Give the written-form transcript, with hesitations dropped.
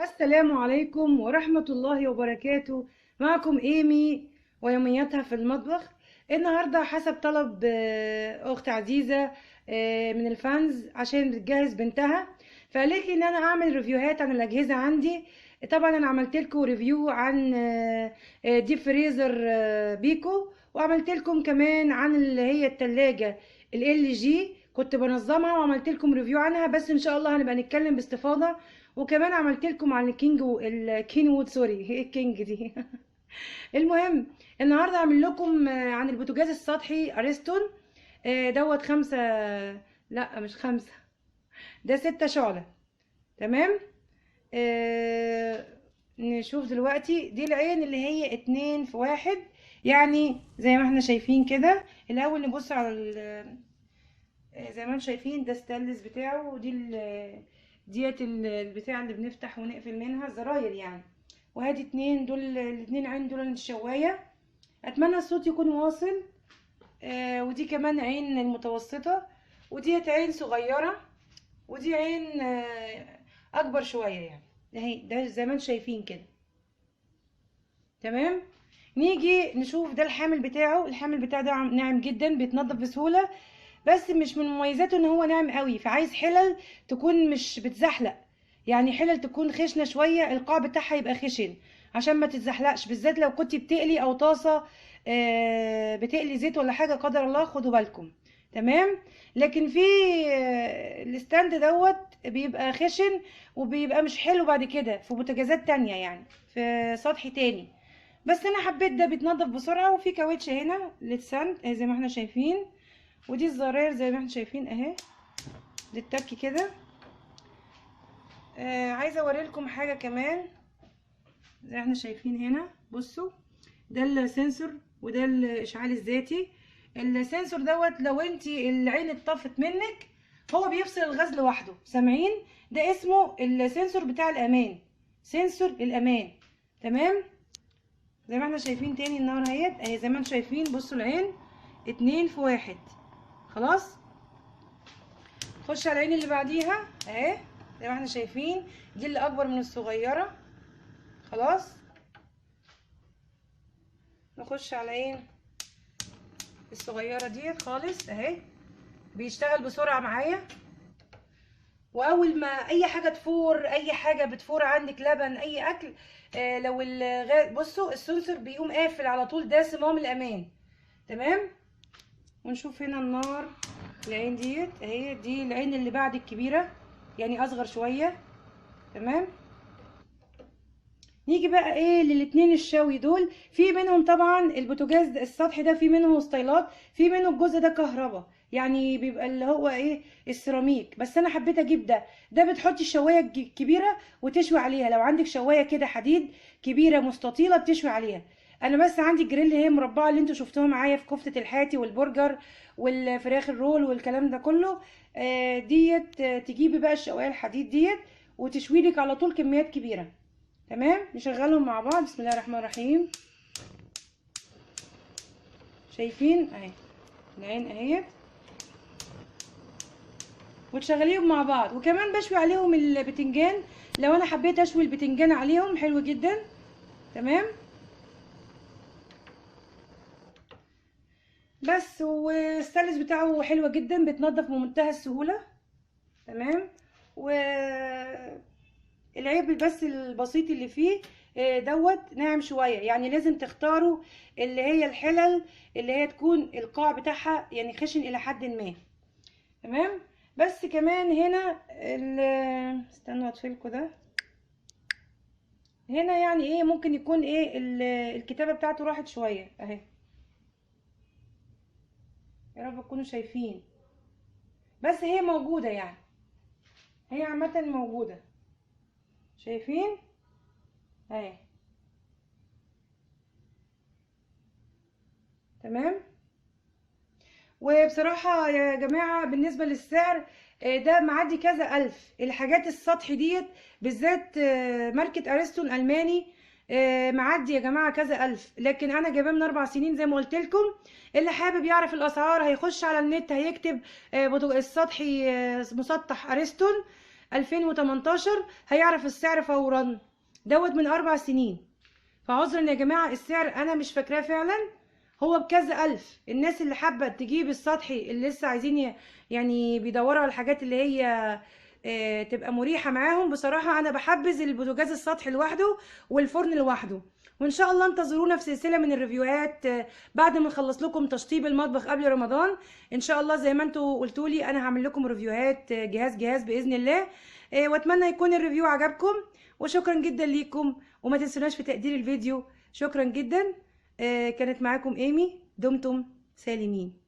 السلام عليكم ورحمة الله وبركاته. معكم إيمي ويومياتها في المطبخ. النهاردة حسب طلب أخت عزيزة من الفانز عشان بتجهز بنتها، فقالت لي إن أنا أعمل ريفيوهات عن الأجهزة عندي. طبعا أنا عملت لكم ريفيو عن ديب فريزر بيكو، وعملت لكم كمان عن اللي هي التلاجة ال جي، كنت بنظمها وعملت لكم ريفيو عنها، بس إن شاء الله هنبقى نتكلم باستفاضة. وكمان عملت لكم عن الكينوود، سوري هي الكينج دي. المهم النهارده اعمل لكم عن البوتاجاز السطحي اريستون. دوت خمسة، لا مش خمسة، ده 6 شعلة. تمام. آه، نشوف دلوقتي دي العين اللي هي 2 في 1، يعني زي ما احنا شايفين كده. الاول نبص على زي ما انتم شايفين ده ستانلس بتاعه، ودي ديت البتاع اللي بنفتح ونقفل منها الزراير يعني. وهادي اتنين، دول الاتنين عين دول الشواية. اتمنى الصوت يكون واصل. ودي كمان عين المتوسطة، وديت عين صغيرة، ودي عين اكبر شوية يعني. اهي ده زي ما انتم شايفين كده. تمام. نيجي نشوف ده الحامل بتاعه. الحامل بتاعه ده ناعم جدا، بيتنضف بسهولة، بس مش من مميزاته ان هو ناعم قوي، فعايز حلل تكون مش بتزحلق، يعني حلل تكون خشنه شويه، القاع بتاعها يبقى خشن عشان ما تتزحلقش، بالذات لو كنت بتقلي او طاسه بتقلي زيت ولا حاجه قدر الله، خدوا بالكم. تمام. لكن في الستاند دوت بيبقى خشن وبيبقى مش حلو بعد كده في بوتاجازات تانية، يعني في سطح تاني. بس انا حبيت ده بيتنضف بسرعه، وفي كاوتش هنا للساند زي ما احنا شايفين، ودي الزراير زي ما احنا شايفين اهي للتك كده. عايزه اوريلكم حاجه كمان. زي ما احنا شايفين هنا، بصوا ده السنسور وده الاشعال الذاتي. السنسور دوت لو انتي العين اتطفت منك هو بيفصل الغاز لوحده، سامعين؟ ده اسمه السنسور بتاع الامان، سنسور الامان. تمام. زي ما احنا شايفين تاني النار اهي زي ما انتم شايفين، بصوا العين 2 في 1. خلاص. خش على العين اللي بعديها اهي زي ما احنا شايفين، دي اللي اكبر من الصغيره. خلاص. نخش على العين الصغيره ديت خالص اهي، بيشتغل بسرعه معايا. واول ما اي حاجه تفور، اي حاجه بتفور عندك، لبن اي اكل، لو بصوا السنسور بيقوم قافل على طول، ده صمام الامان. تمام. ونشوف هنا النار. العين ديت اهي، دي العين اللي بعد الكبيره، يعني اصغر شويه. تمام. نيجي بقى ايه للاتنين الشوي دول. في منهم طبعا البوتاجاز السطحي ده، في منهم ستايلات، في منه الجزء ده كهرباء، يعني بيبقى اللي هو ايه السيراميك، بس انا حبيت اجيب ده بتحطي الشوايه الكبيره وتشوي عليها، لو عندك شوايه كده حديد كبيره مستطيله بتشوي عليها. انا بس عندي الجريل اللي هي مربعه اللي انتوا شفتوها معايا في كفته الحاتي والبرجر والفراخ الرول والكلام ده كله. ديت تجيبي بقى الشوايه الحديد ديت وتشوي لك على طول كميات كبيره. تمام. نشغلهم مع بعض. بسم الله الرحمن الرحيم. شايفين اهي العين اهي، وتشغليهم مع بعض. وكمان بشوي عليهم البتنجان، لو انا حبيت اشوي البتنجان عليهم حلو جدا. تمام. بس والستانلس بتاعه حلوه جدا، بيتنضف بمنتهى السهوله. تمام. و العيب بس البسيط اللي فيه دوت ناعم شويه، يعني لازم تختاروا اللي هي الحلل اللي هي تكون القاع بتاعها يعني خشن الى حد ما. تمام. بس كمان هنا استنوا اطفيلكوا ده. هنا يعني ايه ممكن يكون ايه الكتابه بتاعته راحت شويه اهي، يا رب تكونوا شايفين، بس هي موجوده يعني، هي عامه موجوده. شايفين اهي. تمام. وبصراحة يا جماعة بالنسبة للسعر ده معدي كذا ألف. الحاجات السطح ديت بالذات ماركة أرسطو ألماني، معدي يا جماعة كذا ألف، لكن أنا جايباه من 4 سنين زي ما قلت لكم. اللي حابب يعرف الأسعار هيخش على النت هيكتب السطحي مسطح أرسطو 2018 هيعرف السعر فورا. دوت من 4 سنين. فعذرا يا جماعة، السعر انا مش فاكراه فعلا، هو بكذا الف. الناس اللي حابة تجيب السطحي اللي لسه عايزين يعني بيدوروا على الحاجات اللي هي تبقى مريحة معاهم، بصراحة انا بحبذ البوتاجاز السطحي لوحده والفرن لوحده. وان شاء الله انتظرونا في سلسلة من الريفيوهات بعد ما نخلص لكم تشطيب المطبخ قبل رمضان. ان شاء الله زي ما انتوا قلتولي انا هعمل لكم ريفيوهات جهاز جهاز باذن الله. واتمنى يكون الريفيو عجبكم، وشكرا جدا ليكم، وما تنسوناش في تقدير الفيديو. شكرا جدا. كانت معاكم ايمي، دمتم سالمين.